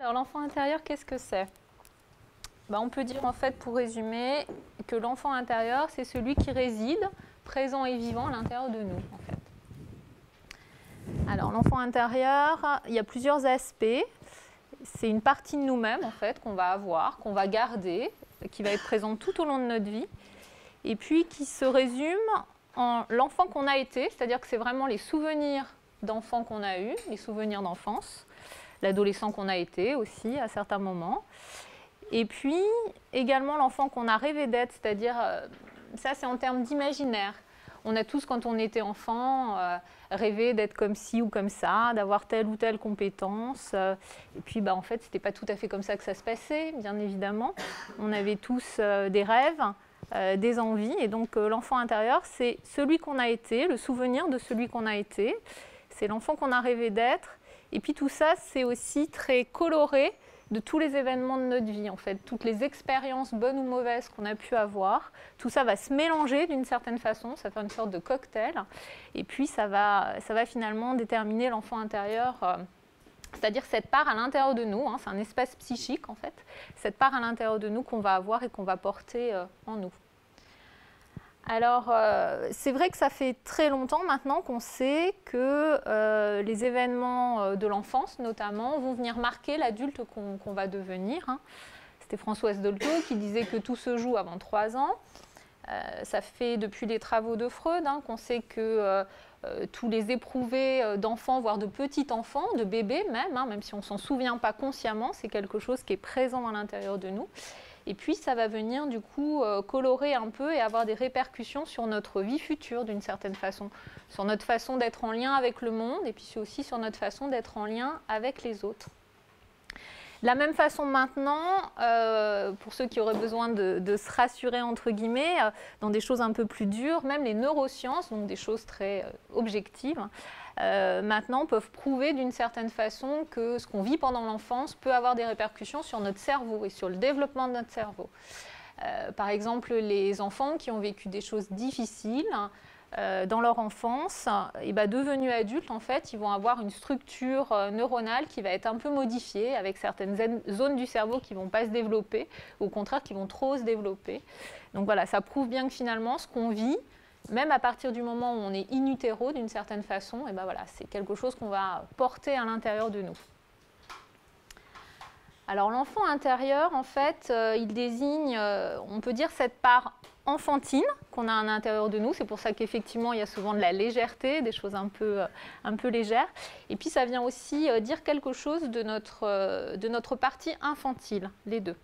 Alors l'enfant intérieur, qu'est-ce que c'est? On peut dire en fait, pour résumer, que l'enfant intérieur, c'est celui qui réside, présent et vivant à l'intérieur de nous, en fait. Alors l'enfant intérieur, il y a plusieurs aspects. C'est une partie de nous-mêmes, en fait, qu'on va avoir, qu'on va garder, qui va être présente tout au long de notre vie, et puis qui se résume en l'enfant qu'on a été, c'est-à-dire que c'est vraiment les souvenirs d'enfant qu'on a eu, les souvenirs d'enfance, l'adolescent qu'on a été aussi à certains moments, et puis également l'enfant qu'on a rêvé d'être, c'est-à-dire, ça c'est en termes d'imaginaire. On a tous, quand on était enfant, rêvé d'être comme ci ou comme ça, d'avoir telle ou telle compétence. Et puis, en fait, ce n'était pas tout à fait comme ça que ça se passait, bien évidemment. On avait tous des rêves, des envies. Et donc, l'enfant intérieur, c'est celui qu'on a été, le souvenir de celui qu'on a été. C'est l'enfant qu'on a rêvé d'être. Et puis, tout ça, c'est aussi très coloré de tous les événements de notre vie, en fait, toutes les expériences bonnes ou mauvaises qu'on a pu avoir. Tout ça va se mélanger d'une certaine façon, ça fait une sorte de cocktail, et puis ça va finalement déterminer l'enfant intérieur, c'est-à-dire cette part à l'intérieur de nous, c'est un espace psychique en fait, cette part à l'intérieur de nous qu'on va avoir et qu'on va porter en nous. Alors, c'est vrai que ça fait très longtemps maintenant qu'on sait que les événements de l'enfance, notamment, vont venir marquer l'adulte qu'on va devenir. C'était Françoise Dolto qui disait que tout se joue avant 3 ans. Ça fait depuis les travaux de Freud qu'on sait que tous les éprouvés d'enfants, voire de petits-enfants, de bébés même si on ne s'en souvient pas consciemment, c'est quelque chose qui est présent à l'intérieur de nous. Et puis, ça va venir du coup colorer un peu et avoir des répercussions sur notre vie future d'une certaine façon, sur notre façon d'être en lien avec le monde et puis aussi sur notre façon d'être en lien avec les autres. De la même façon maintenant, pour ceux qui auraient besoin de se rassurer entre guillemets, dans des choses un peu plus dures, même les neurosciences, donc des choses très objectives, maintenant peuvent prouver d'une certaine façon que ce qu'on vit pendant l'enfance peut avoir des répercussions sur notre cerveau et sur le développement de notre cerveau. Par exemple, les enfants qui ont vécu des choses difficiles dans leur enfance, devenus adultes, en fait, ils vont avoir une structure neuronale qui va être un peu modifiée, avec certaines zones du cerveau qui ne vont pas se développer, ou au contraire qui vont trop se développer. Donc voilà, ça prouve bien que finalement, ce qu'on vit, même à partir du moment où on est in utero d'une certaine façon, c'est quelque chose qu'on va porter à l'intérieur de nous. Alors l'enfant intérieur, en fait, il désigne, on peut dire, cette part enfantine qu'on a à l'intérieur de nous. C'est pour ça qu'effectivement, il y a souvent de la légèreté, des choses un peu légères. Et puis ça vient aussi dire quelque chose de notre partie infantile, les deux.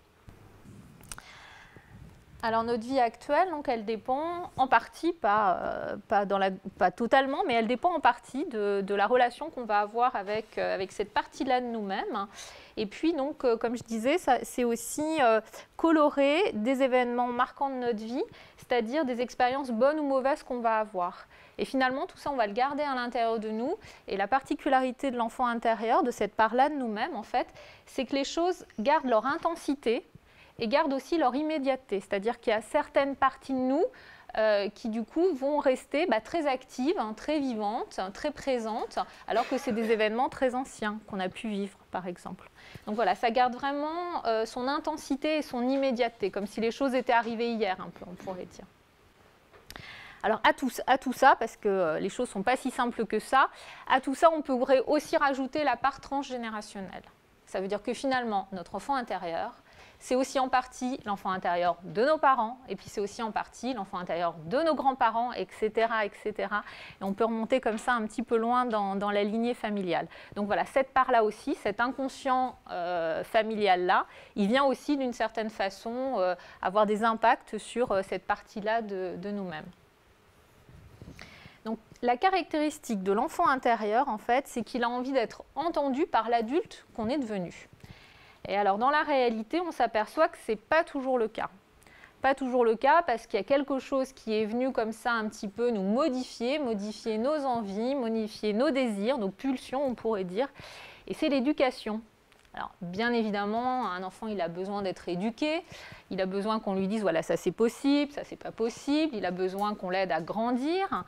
Alors notre vie actuelle, donc, elle dépend en partie, pas totalement, mais elle dépend en partie de la relation qu'on va avoir avec cette partie-là de nous-mêmes. Et puis, donc, comme je disais, c'est aussi colorer des événements marquants de notre vie, c'est-à-dire des expériences bonnes ou mauvaises qu'on va avoir. Et finalement, tout ça, on va le garder à l'intérieur de nous. Et la particularité de l'enfant intérieur, de cette part-là de nous-mêmes, en fait, c'est que les choses gardent leur intensité et gardent aussi leur immédiateté. C'est-à-dire qu'il y a certaines parties de nous qui, du coup, vont rester très actives, très vivantes, très présentes, alors que c'est des événements très anciens qu'on a pu vivre, par exemple. Donc voilà, ça garde vraiment son intensité et son immédiateté, comme si les choses étaient arrivées hier, un peu, on pourrait dire. Alors à tout ça, parce que les choses ne sont pas si simples que ça, à tout ça, on pourrait aussi rajouter la part transgénérationnelle. Ça veut dire que finalement, notre enfant intérieur, c'est aussi en partie l'enfant intérieur de nos parents, et puis c'est aussi en partie l'enfant intérieur de nos grands-parents, etc., etc. Et on peut remonter comme ça un petit peu loin dans la lignée familiale. Donc voilà, cette part-là aussi, cet inconscient familial-là, il vient aussi d'une certaine façon avoir des impacts sur cette partie-là de nous-mêmes. Donc la caractéristique de l'enfant intérieur, en fait, c'est qu'il a envie d'être entendu par l'adulte qu'on est devenu. Et alors, dans la réalité, on s'aperçoit que ce n'est pas toujours le cas. Pas toujours le cas parce qu'il y a quelque chose qui est venu comme ça un petit peu nous modifier nos envies, modifier nos désirs, nos pulsions, on pourrait dire. Et c'est l'éducation. Alors, bien évidemment, un enfant, il a besoin d'être éduqué. Il a besoin qu'on lui dise, voilà, ça c'est possible, ça c'est pas possible. Il a besoin qu'on l'aide à grandir.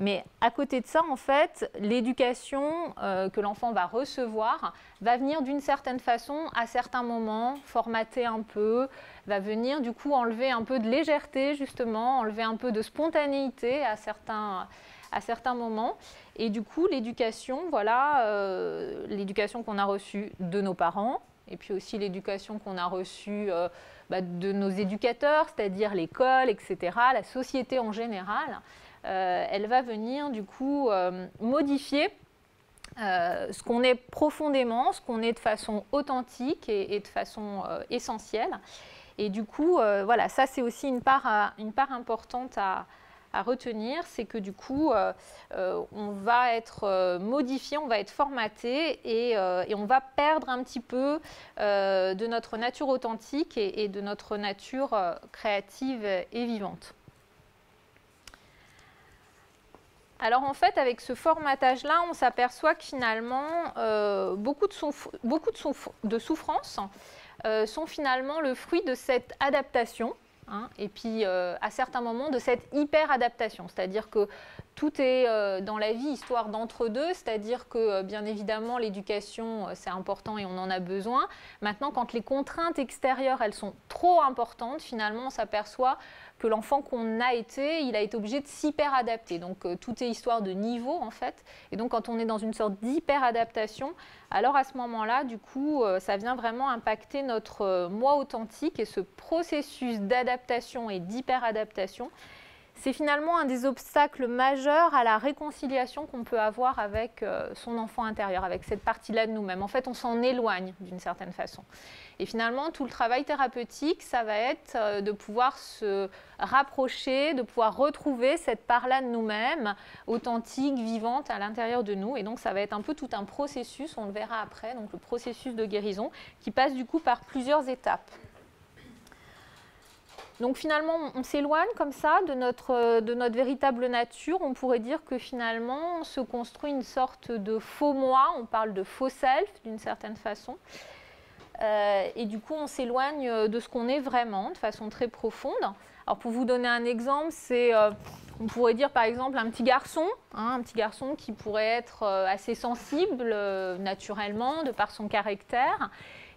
Mais à côté de ça, en fait, l'éducation que l'enfant va recevoir va venir d'une certaine façon, à certains moments, formater un peu, va venir du coup enlever un peu de légèreté, justement, enlever un peu de spontanéité à certains moments. Et du coup, l'éducation, voilà, l'éducation qu'on a reçue de nos parents, et puis aussi l'éducation qu'on a reçue de nos éducateurs, c'est-à-dire l'école, etc., la société en général, elle va venir du coup modifier ce qu'on est profondément, ce qu'on est de façon authentique et de façon essentielle. Et du coup, voilà, ça c'est aussi une part importante à retenir, c'est que du coup, on va être modifié, on va être formaté et on va perdre un petit peu de notre nature authentique et de notre nature créative et vivante. Alors en fait, avec ce formatage-là, on s'aperçoit que finalement, beaucoup de souffrances sont finalement le fruit de cette adaptation. Et puis à certains moments de cette hyper-adaptation, c'est-à-dire que tout est dans la vie histoire d'entre-deux, c'est-à-dire que bien évidemment l'éducation c'est important et on en a besoin. Maintenant, quand les contraintes extérieures elles sont trop importantes, finalement on s'aperçoit que l'enfant qu'on a été, il a été obligé de s'hyper-adapter. Donc tout est histoire de niveau en fait. Et donc quand on est dans une sorte d'hyper-adaptation, alors à ce moment-là, du coup, ça vient vraiment impacter notre moi authentique et ce processus d'adaptation et d'hyper-adaptation. C'est finalement un des obstacles majeurs à la réconciliation qu'on peut avoir avec son enfant intérieur, avec cette partie-là de nous-mêmes. En fait, on s'en éloigne d'une certaine façon. Et finalement, tout le travail thérapeutique, ça va être de pouvoir se rapprocher, de pouvoir retrouver cette part-là de nous-mêmes, authentique, vivante à l'intérieur de nous. Et donc, ça va être un peu tout un processus, on le verra après, donc le processus de guérison, qui passe du coup par plusieurs étapes. Donc finalement, on s'éloigne comme ça de notre véritable nature. On pourrait dire que finalement, on se construit une sorte de faux moi. On parle de faux self d'une certaine façon. Et du coup, on s'éloigne de ce qu'on est vraiment de façon très profonde. Alors pour vous donner un exemple, on pourrait dire par exemple un petit garçon qui pourrait être assez sensible naturellement de par son caractère.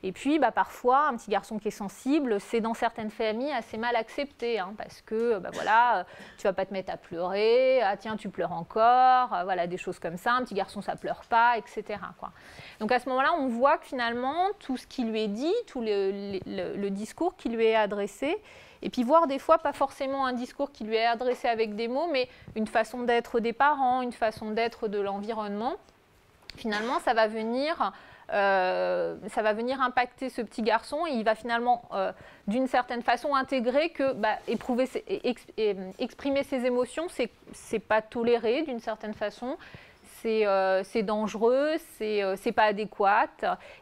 Et puis, parfois, un petit garçon qui est sensible, c'est dans certaines familles assez mal accepté, parce que, voilà, tu vas pas te mettre à pleurer, ah tiens, tu pleures encore, voilà, des choses comme ça, un petit garçon, ça pleure pas, etc., quoi. Donc à ce moment-là, on voit que finalement, tout ce qui lui est dit, tout le discours qui lui est adressé, et puis voir des fois, pas forcément un discours qui lui est adressé avec des mots, mais une façon d'être des parents, une façon d'être de l'environnement, finalement, ça va venir impacter ce petit garçon et il va finalement, d'une certaine façon, intégrer que exprimer ses émotions, c'est pas toléré d'une certaine façon, c'est dangereux, c'est pas adéquat.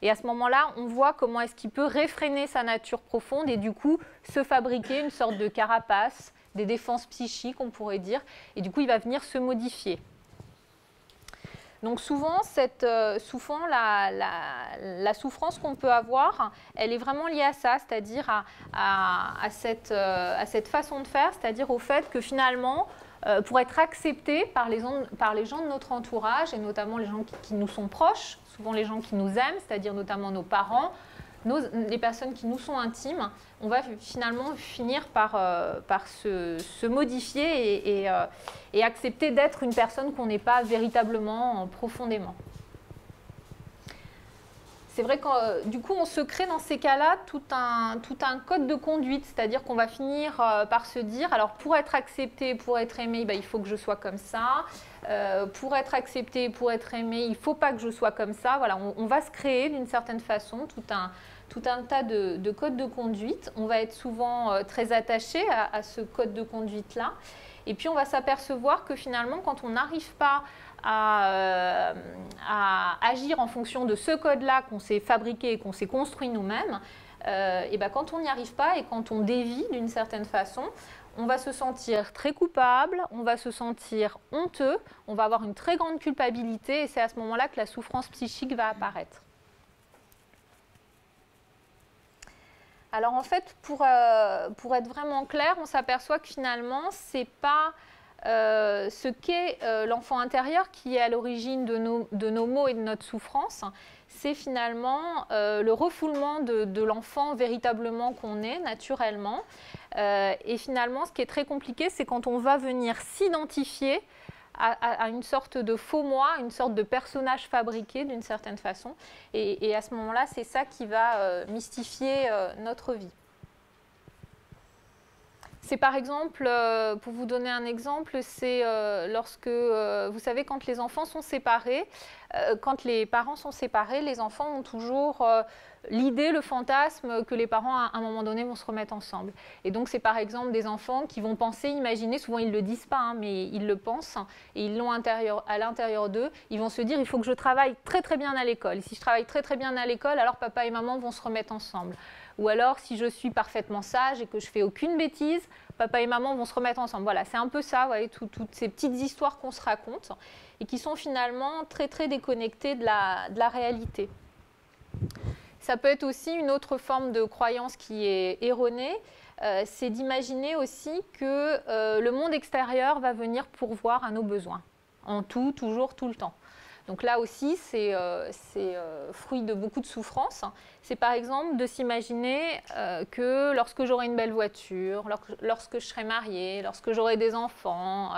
Et à ce moment-là, on voit comment est-ce qu'il peut réfréner sa nature profonde et du coup se fabriquer une sorte de carapace, des défenses psychiques, on pourrait dire, et du coup, il va venir se modifier. Donc souvent, la souffrance qu'on peut avoir, elle est vraiment liée à ça, c'est-à-dire à cette façon de faire, c'est-à-dire au fait que finalement, pour être accepté par les gens de notre entourage, et notamment les gens qui nous sont proches, souvent les gens qui nous aiment, c'est-à-dire notamment nos parents, les personnes qui nous sont intimes, on va finalement finir par se modifier et accepter d'être une personne qu'on n'est pas véritablement profondément. C'est vrai que du coup, on se crée dans ces cas-là tout un code de conduite, c'est-à-dire qu'on va finir par se dire, alors pour être accepté, pour être aimé, il faut que je sois comme ça. Pour être accepté, pour être aimé, il ne faut pas que je sois comme ça. Voilà, on va se créer d'une certaine façon tout un tas de codes de conduite. On va être souvent très attaché à ce code de conduite-là. Et puis, on va s'apercevoir que finalement, quand on n'arrive pas à agir en fonction de ce code-là qu'on s'est fabriqué et qu'on s'est construit nous-mêmes, et quand on n'y arrive pas et quand on dévie d'une certaine façon, on va se sentir très coupable, on va se sentir honteux, on va avoir une très grande culpabilité et c'est à ce moment-là que la souffrance psychique va apparaître. Alors en fait, pour être vraiment clair, on s'aperçoit que finalement, c'est pas ce qu'est l'enfant intérieur qui est à l'origine de nos maux et de notre souffrance. C'est finalement le refoulement de l'enfant véritablement qu'on est naturellement. Et finalement, ce qui est très compliqué, c'est quand on va venir s'identifier à une sorte de faux moi, une sorte de personnage fabriqué d'une certaine façon. Et à ce moment-là, c'est ça qui va mystifier notre vie. C'est par exemple, pour vous donner un exemple, c'est lorsque, vous savez, quand les enfants sont séparés, quand les parents sont séparés, les enfants ont toujours l'idée, le fantasme que les parents, à un moment donné, vont se remettre ensemble. Et donc, c'est par exemple des enfants qui vont penser, imaginer, souvent ils ne le disent pas, hein, mais ils le pensent, et ils l'ont à l'intérieur d'eux, ils vont se dire, il faut que je travaille très très bien à l'école. Et si je travaille très très bien à l'école, alors papa et maman vont se remettre ensemble. Ou alors, si je suis parfaitement sage et que je ne fais aucune bêtise, papa et maman vont se remettre ensemble. Voilà, c'est un peu ça, vous voyez, toutes ces petites histoires qu'on se raconte et qui sont finalement très, très déconnectées de la réalité. Ça peut être aussi une autre forme de croyance qui est erronée, c'est d'imaginer aussi que le monde extérieur va venir pourvoir à nos besoins, en tout, toujours, tout le temps. Donc là aussi, c'est fruit de beaucoup de souffrance. C'est par exemple de s'imaginer que lorsque j'aurai une belle voiture, lorsque je serai mariée, lorsque j'aurai des enfants,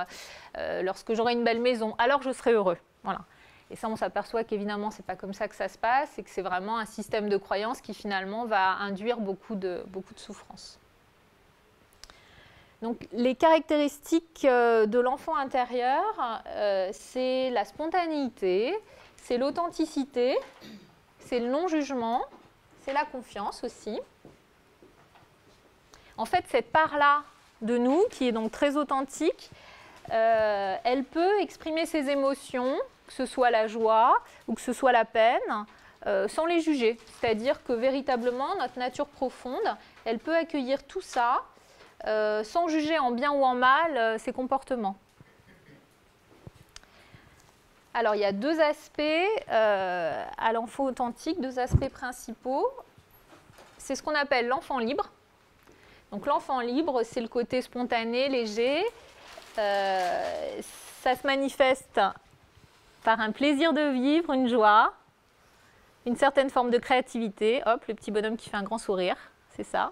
lorsque j'aurai une belle maison, alors je serai heureux. Voilà. Et ça, on s'aperçoit qu'évidemment, ce n'est pas comme ça que ça se passe et que c'est vraiment un système de croyance qui finalement va induire beaucoup de souffrance. Donc, les caractéristiques de l'enfant intérieur, c'est la spontanéité, c'est l'authenticité, c'est le non-jugement, c'est la confiance aussi. En fait, cette part-là de nous, qui est donc très authentique, elle peut exprimer ses émotions, que ce soit la joie ou que ce soit la peine, sans les juger. C'est-à-dire que véritablement, notre nature profonde, elle peut accueillir tout ça, sans juger en bien ou en mal ses comportements. Alors, il y a deux aspects à l'enfant authentique, deux aspects principaux. C'est ce qu'on appelle l'enfant libre. Donc, l'enfant libre, c'est le côté spontané, léger. Ça se manifeste par un plaisir de vivre, une joie, une certaine forme de créativité. Hop, le petit bonhomme qui fait un grand sourire, c'est ça.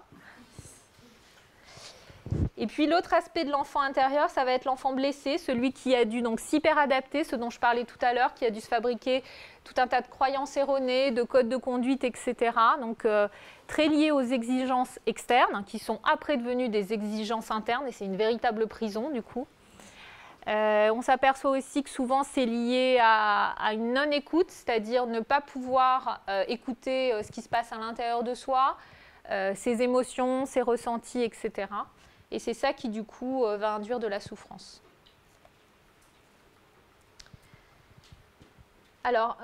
Et puis l'autre aspect de l'enfant intérieur, ça va être l'enfant blessé, celui qui a dû donc s'hyperadapter, ce dont je parlais tout à l'heure, qui a dû se fabriquer tout un tas de croyances erronées, de codes de conduite, etc. Donc très lié aux exigences externes, qui sont après devenues des exigences internes, et c'est une véritable prison du coup. On s'aperçoit aussi que souvent c'est lié à une non-écoute, c'est-à-dire ne pas pouvoir écouter ce qui se passe à l'intérieur de soi, ses émotions, ses ressentis, etc. Et c'est ça qui, du coup, va induire de la souffrance. Alors,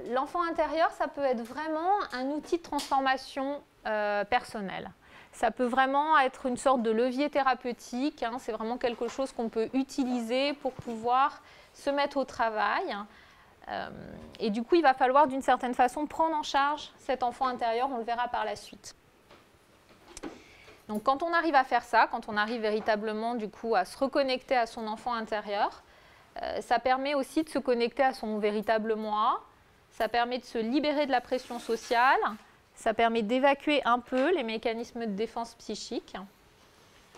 l'enfant intérieur, ça peut être vraiment un outil de transformation personnelle. Ça peut vraiment être une sorte de levier thérapeutique. Hein, c'est vraiment quelque chose qu'on peut utiliser pour pouvoir se mettre au travail. Et du coup, il va falloir, d'une certaine façon, prendre en charge cet enfant intérieur. On le verra par la suite. Donc, quand on arrive à faire ça, quand on arrive véritablement du coup à se reconnecter à son enfant intérieur, ça permet aussi de se connecter à son véritable moi, ça permet de se libérer de la pression sociale, ça permet d'évacuer un peu les mécanismes de défense psychique,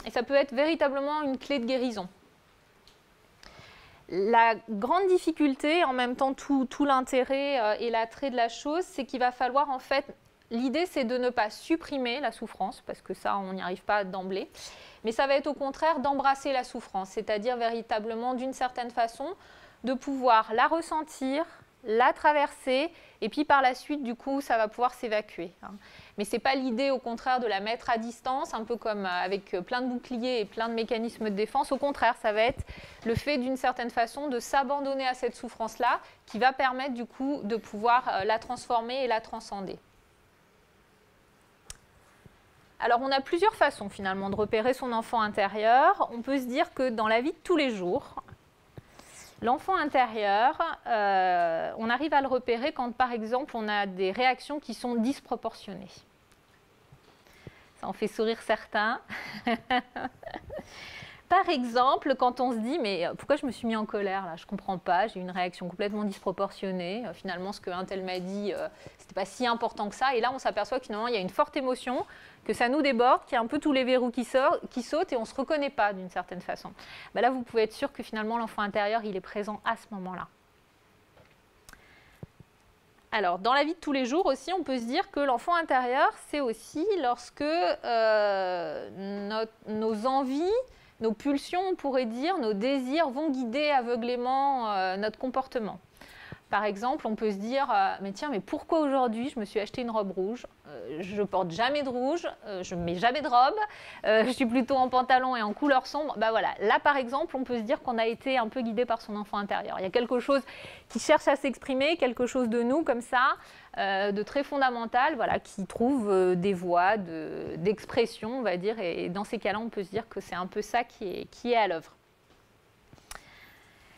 et ça peut être véritablement une clé de guérison. La grande difficulté, en même temps tout l'intérêt et l'attrait de la chose, c'est qu'il va falloir en fait... L'idée, c'est de ne pas supprimer la souffrance, parce que ça, on n'y arrive pas d'emblée, mais ça va être au contraire d'embrasser la souffrance, c'est-à-dire véritablement, d'une certaine façon, de pouvoir la ressentir, la traverser, et puis par la suite, du coup, ça va pouvoir s'évacuer. Mais ce n'est pas l'idée, au contraire, de la mettre à distance, un peu comme avec plein de boucliers et plein de mécanismes de défense. Au contraire, ça va être le fait, d'une certaine façon, de s'abandonner à cette souffrance-là, qui va permettre, du coup, de pouvoir la transformer et la transcender. Alors, on a plusieurs façons, finalement, de repérer son enfant intérieur. On peut se dire que dans la vie de tous les jours, l'enfant intérieur, on arrive à le repérer quand, par exemple, on a des réactions qui sont disproportionnées. Ça en fait sourire certains. par exemple, quand on se dit, mais pourquoi je me suis mis en colère là? Je ne comprends pas, j'ai eu une réaction complètement disproportionnée. Finalement, ce qu'un tel m'a dit, ce n'était pas si important que ça. Et là, on s'aperçoit que finalement, il y a une forte émotion, que ça nous déborde, qu'il y a un peu tous les verrous qui sautent et on ne se reconnaît pas d'une certaine façon. Ben là, vous pouvez être sûr que finalement, l'enfant intérieur, il est présent à ce moment-là. Alors, dans la vie de tous les jours aussi, on peut se dire que l'enfant intérieur, c'est aussi lorsque nos envies, nos pulsions, on pourrait dire, nos désirs vont guider aveuglément notre comportement. Par exemple, on peut se dire, mais tiens, mais pourquoi aujourd'hui je me suis acheté une robe rouge? Je ne porte jamais de rouge, je ne mets jamais de robe, je suis plutôt en pantalon et en couleur sombre. Ben voilà, là par exemple, on peut se dire qu'on a été un peu guidé par son enfant intérieur. Il y a quelque chose qui cherche à s'exprimer, quelque chose de nous comme ça, de très fondamental, voilà, qui trouve des voies d'expression, on va dire. Et dans ces cas-là, on peut se dire que c'est un peu ça qui est à l'œuvre.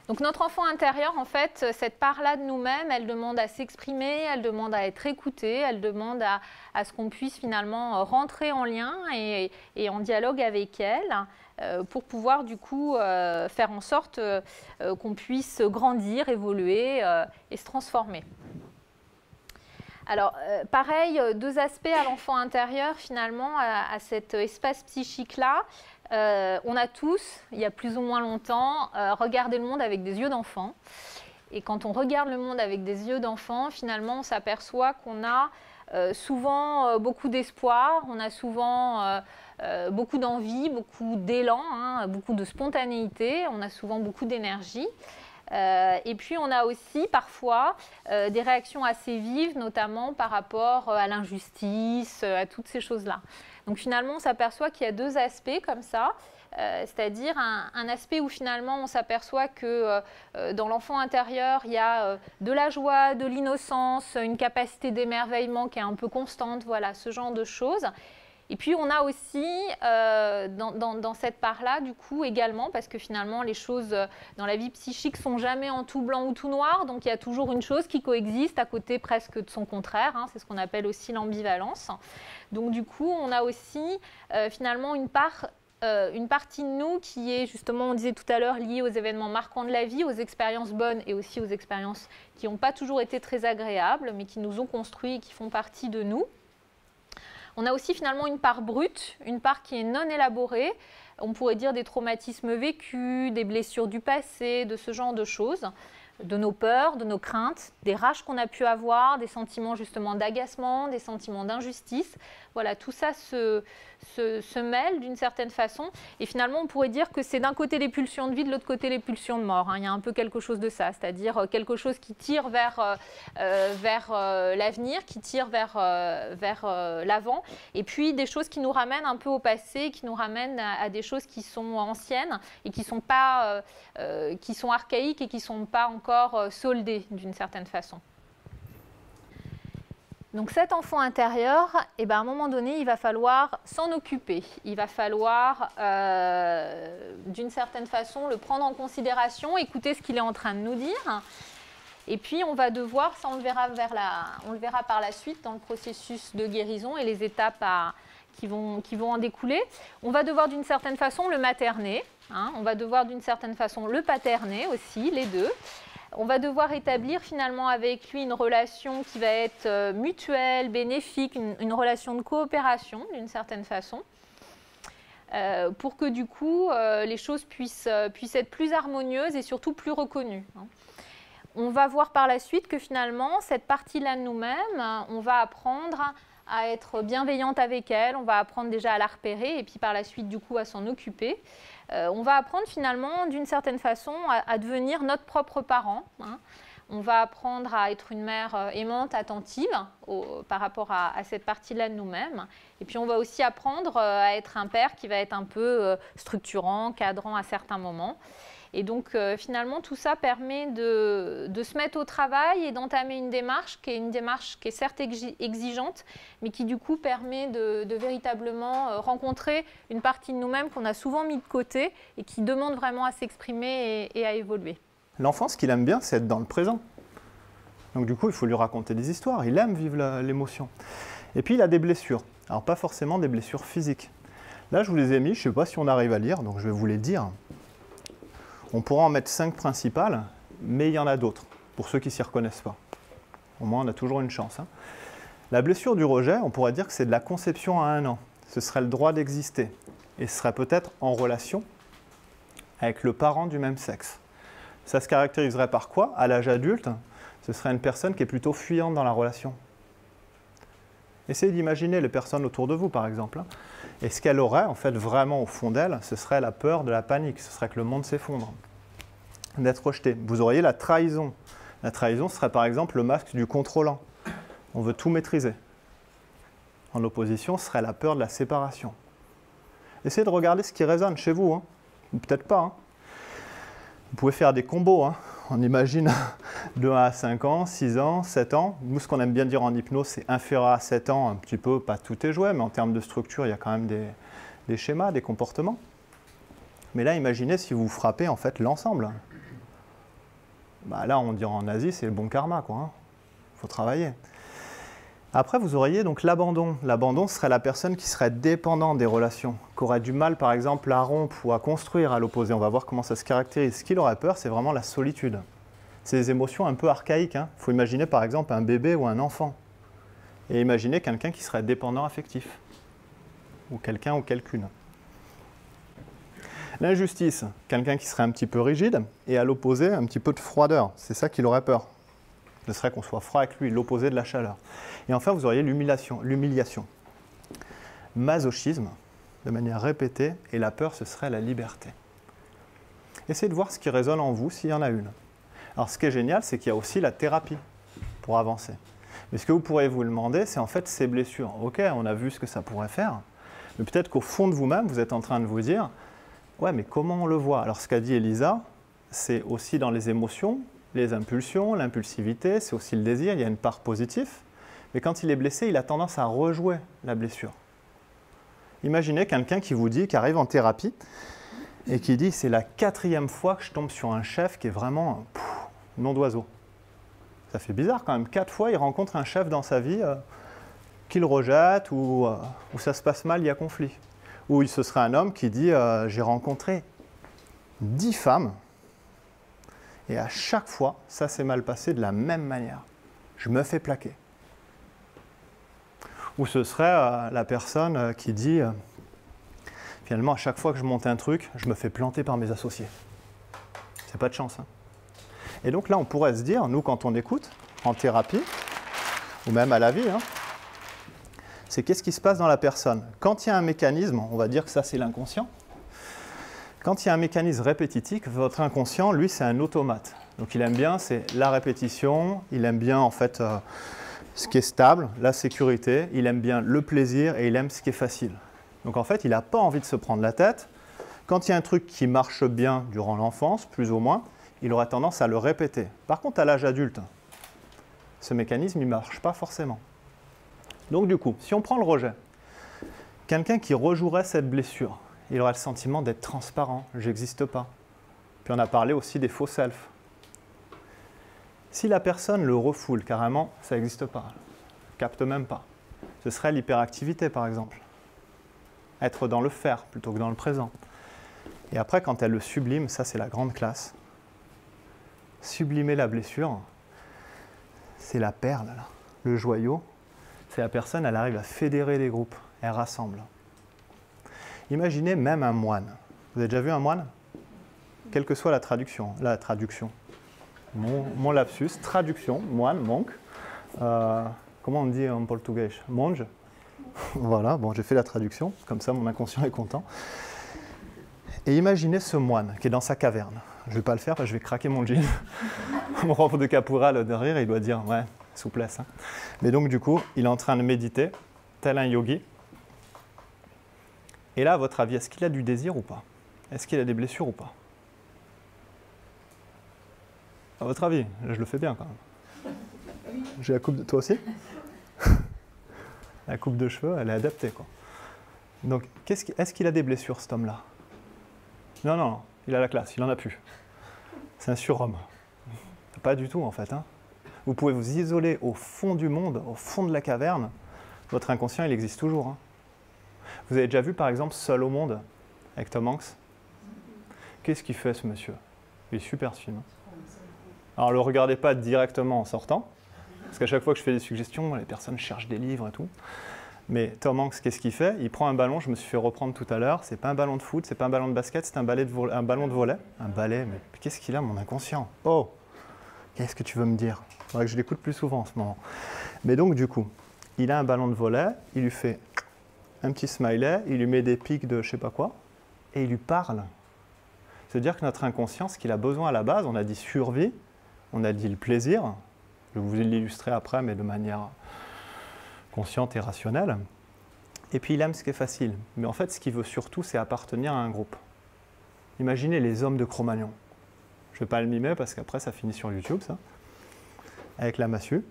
Donc notre enfant intérieur, en fait, cette part-là de nous-mêmes, elle demande à s'exprimer, elle demande à être écoutée, elle demande à ce qu'on puisse finalement rentrer en lien et en dialogue avec elle pour pouvoir du coup faire en sorte qu'on puisse grandir, évoluer et se transformer. Alors, pareil, deux aspects à l'enfant intérieur, finalement, à cet espace psychique-là. On a tous, il y a plus ou moins longtemps, regardé le monde avec des yeux d'enfant. Et quand on regarde le monde avec des yeux d'enfant, finalement, on s'aperçoit qu'on a souvent beaucoup d'espoir, on a souvent beaucoup d'envie, beaucoup d'élan, hein, beaucoup de spontanéité, on a souvent beaucoup d'énergie. Et puis on a aussi parfois des réactions assez vives, notamment par rapport à l'injustice, à toutes ces choses-là. Donc finalement on s'aperçoit qu'il y a deux aspects comme ça, c'est-à-dire un aspect où finalement on s'aperçoit que dans l'enfant intérieur il y a de la joie, de l'innocence, une capacité d'émerveillement qui est un peu constante, voilà, ce genre de choses. Et puis on a aussi dans cette part-là, du coup, également, parce que finalement les choses dans la vie psychique sont jamais en tout blanc ou tout noir, donc il y a toujours une chose qui coexiste à côté presque de son contraire, hein, c'est ce qu'on appelle aussi l'ambivalence. Donc du coup, on a aussi finalement une partie de nous qui est justement, on disait tout à l'heure, liée aux événements marquants de la vie, aux expériences bonnes et aussi aux expériences qui n'ont pas toujours été très agréables, mais qui nous ont construits et qui font partie de nous. On a aussi finalement une part brute, une part qui est non élaborée. On pourrait dire des traumatismes vécus, des blessures du passé, de ce genre de choses, de nos peurs, de nos craintes, des rages qu'on a pu avoir, des sentiments justement d'agacement, des sentiments d'injustice. Voilà, tout ça se mêle d'une certaine façon. Et finalement, on pourrait dire que c'est d'un côté les pulsions de vie, de l'autre côté les pulsions de mort. Hein. Il y a un peu quelque chose de ça, c'est-à-dire quelque chose qui tire vers l'avenir, qui tire vers l'avant. Et puis des choses qui nous ramènent un peu au passé, qui nous ramènent à des choses qui sont anciennes et qui sont pas, qui sont archaïques et qui ne sont pas encore soldées d'une certaine façon. Donc cet enfant intérieur, eh ben, à un moment donné, il va falloir s'en occuper. Il va falloir, d'une certaine façon, le prendre en considération, écouter ce qu'il est en train de nous dire. Et puis, on va devoir, ça on le verra par la suite dans le processus de guérison et les étapes qui vont en découler. On va devoir d'une certaine façon le materner. Hein, on va devoir d'une certaine façon le paterner aussi, les deux. On va devoir établir finalement avec lui une relation qui va être mutuelle, bénéfique, une relation de coopération d'une certaine façon, pour que du coup les choses puissent être plus harmonieuses et surtout plus reconnues. On va voir par la suite que finalement cette partie-là de nous-mêmes, on va apprendre à être bienveillante avec elle, on va apprendre déjà à la repérer et puis par la suite du coup à s'en occuper. On va apprendre finalement d'une certaine façon à devenir notre propre parent. Hein. On va apprendre à être une mère aimante, attentive par rapport à cette partie-là de nous-mêmes. Et puis on va aussi apprendre à être un père qui va être un peu structurant, cadrant à certains moments. Et donc finalement tout ça permet de se mettre au travail et d'entamer une démarche qui est certes exigeante, mais qui du coup permet de véritablement rencontrer une partie de nous-mêmes qu'on a souvent mis de côté et qui demande vraiment à s'exprimer et à évoluer. L'enfant, ce qu'il aime bien, c'est être dans le présent. Donc du coup, il faut lui raconter des histoires, il aime vivre l'émotion. Et puis il a des blessures, alors pas forcément des blessures physiques. Là, je vous les ai mis, je ne sais pas si on arrive à lire, donc je vais vous les dire. On pourra en mettre 5 principales, mais il y en a d'autres, pour ceux qui ne s'y reconnaissent pas. Au moins, on a toujours une chance. Hein. La blessure du rejet, on pourrait dire que c'est de la conception à 1 an. Ce serait le droit d'exister. Et ce serait peut-être en relation avec le parent du même sexe. Ça se caractériserait par quoi? À l'âge adulte, ce serait une personne qui est plutôt fuyante dans la relation. Essayez d'imaginer les personnes autour de vous, par exemple. Et ce qu'elle aurait, en fait, vraiment au fond d'elle, ce serait la peur de la panique. Ce serait que le monde s'effondre, d'être rejeté. Vous auriez la trahison. La trahison serait, par exemple, le masque du contrôlant. On veut tout maîtriser. En opposition, ce serait la peur de la séparation. Essayez de regarder ce qui résonne chez vous, hein. Ou peut-être pas. Hein. Vous pouvez faire des combos. Hein. On imagine de 1 à 5 ans, 6 ans, 7 ans. Nous, ce qu'on aime bien dire en hypnose, c'est inférieur à 7 ans, un petit peu, pas tout est joué, mais en termes de structure, il y a quand même des schémas, des comportements. Mais là, imaginez si vous frappez en fait l'ensemble. Bah, là, on dirait en Asie, c'est le bon karma, quoi. Hein. Faut travailler. Après, vous auriez donc l'abandon. L'abandon serait la personne qui serait dépendante des relations, qui aurait du mal, par exemple, à rompre ou à construire à l'opposé. On va voir comment ça se caractérise. Ce qu'il aurait peur, c'est vraiment la solitude. C'est des émotions un peu archaïques. Il faut imaginer, par exemple, un bébé ou un enfant. Et imaginer quelqu'un qui serait dépendant affectif. Ou quelqu'un ou quelqu'une. L'injustice, quelqu'un qui serait un petit peu rigide, et à l'opposé, un petit peu de froideur. C'est ça qu'il aurait peur. Ce serait qu'on soit froid avec lui, l'opposé de la chaleur. Et enfin, vous auriez l'humiliation. Masochisme, de manière répétée, et la peur, ce serait la liberté. Essayez de voir ce qui résonne en vous, s'il y en a une. Alors, ce qui est génial, c'est qu'il y a aussi la thérapie pour avancer. Mais ce que vous pourrez vous demander, c'est en fait ces blessures. Ok, on a vu ce que ça pourrait faire, mais peut-être qu'au fond de vous-même, vous êtes en train de vous dire « Ouais, mais comment on le voit ?» Alors, ce qu'a dit Elisa, c'est aussi dans les émotions, les impulsions, l'impulsivité, c'est aussi le désir, il y a une part positive. Mais quand il est blessé, il a tendance à rejouer la blessure. Imaginez quelqu'un qui vous dit, qui arrive en thérapie, et qui dit « c'est la 4e fois que je tombe sur un chef qui est vraiment nom d'oiseau ». Ça fait bizarre quand même, 4 fois il rencontre un chef dans sa vie qu'il rejette ou où ça se passe mal, il y a conflit. Ou ce serait un homme qui dit « j'ai rencontré 10 femmes ». Et à chaque fois, ça s'est mal passé de la même manière. Je me fais plaquer. Ou ce serait la personne qui dit, finalement, à chaque fois que je monte un truc, je me fais planter par mes associés. C'est pas de chance. Hein. Et donc là, on pourrait se dire, nous, quand on écoute, en thérapie, ou même à la vie, hein, c'est qu'est-ce qui se passe dans la personne. Quand il y a un mécanisme, on va dire que ça, c'est l'inconscient. Quand il y a un mécanisme répétitif, votre inconscient, lui, c'est un automate. Donc il aime bien, c'est la répétition, il aime bien en fait ce qui est stable, la sécurité, il aime bien le plaisir et il aime ce qui est facile. Donc en fait, il n'a pas envie de se prendre la tête. Quand il y a un truc qui marche bien durant l'enfance, plus ou moins, il aurait tendance à le répéter. Par contre, à l'âge adulte, ce mécanisme, il ne marche pas forcément. Donc du coup, si on prend le rejet, quelqu'un qui rejouerait cette blessure, il aurait le sentiment d'être transparent, j'existe pas. Puis on a parlé aussi des faux selfs. Si la personne le refoule carrément, ça n'existe pas, ne capte même pas. Ce serait l'hyperactivité par exemple. Être dans le faire plutôt que dans le présent. Et après, quand elle le sublime, ça c'est la grande classe. Sublimer la blessure, c'est la perle, là. Le joyau. C'est la personne, elle arrive à fédérer les groupes, elle rassemble. Imaginez même un moine. Vous avez déjà vu un moine? Quelle que soit la traduction. Mon lapsus, traduction, moine, monk. Comment on dit en portugais? Monge. Voilà, bon, j'ai fait la traduction, comme ça mon inconscient est content. Et imaginez ce moine qui est dans sa caverne. Je ne vais pas le faire parce que je vais craquer mon jean. Mon prof de caporal derrière, il doit dire, ouais, souplesse. Hein. Mais donc du coup, il est en train de méditer, tel un yogi. Et là, à votre avis, est-ce qu'il a du désir ou pas? Est-ce qu'il a des blessures ou pas? À votre avis, je le fais bien quand même. J'ai la coupe de... Toi aussi? La coupe de cheveux, elle est adaptée, quoi. Donc, est-ce qu'il a des blessures, cet homme-là? Non, il a la classe, il n'en a plus. C'est un surhomme. Pas du tout, en fait. Hein. Vous pouvez vous isoler au fond du monde, au fond de la caverne. Votre inconscient, il existe toujours. Hein. Vous avez déjà vu par exemple Seul au monde avec Tom Hanks? Qu'est-ce qu'il fait ce monsieur? Il est super ce film. Alors ne le regardez pas directement en sortant, parce qu'à chaque fois que je fais des suggestions, les personnes cherchent des livres et tout. Mais Tom Hanks, qu'est-ce qu'il fait? Il prend un ballon, je me suis fait reprendre tout à l'heure, c'est pas un ballon de foot, c'est pas un ballon de basket, c'est un ballon de volley. Un balai, mais qu'est-ce qu'il a mon inconscient? Oh! Qu'est-ce que tu veux me dire? Il faudrait que je l'écoute plus souvent en ce moment. Mais donc du coup, il a un ballon de volley, il lui fait un petit smiley, il lui met des pics de je sais pas quoi, et il lui parle. C'est-à-dire que notre inconscient, ce qu'il a besoin à la base, on a dit survie, on a dit le plaisir, je vais vous l'illustrer après, mais de manière consciente et rationnelle. Et puis il aime ce qui est facile. Mais en fait, ce qu'il veut surtout, c'est appartenir à un groupe. Imaginez les hommes de Cro-Magnon. Je ne vais pas le mimer parce qu'après, ça finit sur YouTube, ça. Avec la massue.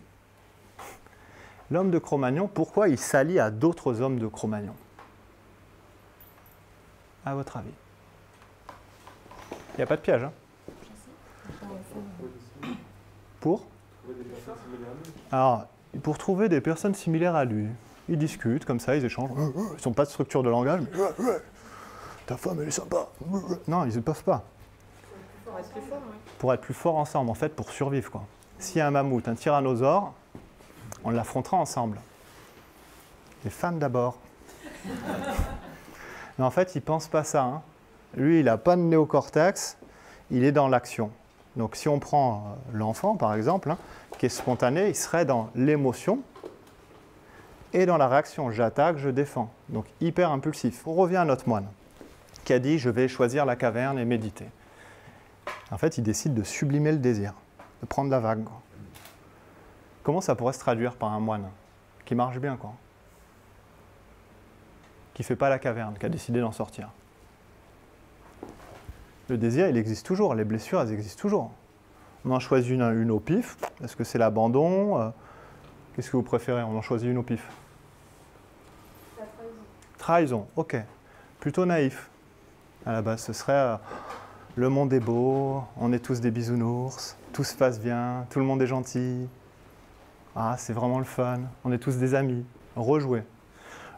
L'homme de Cro-Magnon, pourquoi il s'allie à d'autres hommes de Cro-Magnon? À votre avis? Il n'y a pas de piège, hein? Pour? Alors, pour trouver des personnes similaires à lui. Ils discutent comme ça, ils échangent. Ils n'ont pas de structure de langage, mais ta femme, elle est sympa. Non, ils ne peuvent pas. Pour être plus fort, oui. Pour être plus forts ensemble, en fait, pour survivre, quoi. S'il y a un mammouth, un tyrannosaure, on l'affrontera ensemble. Les femmes d'abord. Mais en fait, il ne pense pas ça. Hein. Lui, il n'a pas de néocortex, il est dans l'action. Donc si on prend l'enfant, par exemple, hein, qui est spontané, il serait dans l'émotion et dans la réaction. J'attaque, je défends. Donc hyper impulsif. On revient à notre moine, qui a dit « je vais choisir la caverne et méditer ». En fait, il décide de sublimer le désir, de prendre la vague. Quoi. Comment ça pourrait se traduire par un moine qui marche bien, quoi, qui ne fait pas la caverne, qui a décidé d'en sortir? Le désir, il existe toujours. Les blessures, elles existent toujours. On en choisit une au pif. Est-ce que c'est l'abandon? Qu'est-ce que vous préférez? On en choisit une au pif. La trahison. Trahison, ok. Plutôt naïf. À la base, ce serait le monde est beau, on est tous des bisounours, tout se passe bien, tout le monde est gentil. Ah, c'est vraiment le fun, on est tous des amis. Rejouer.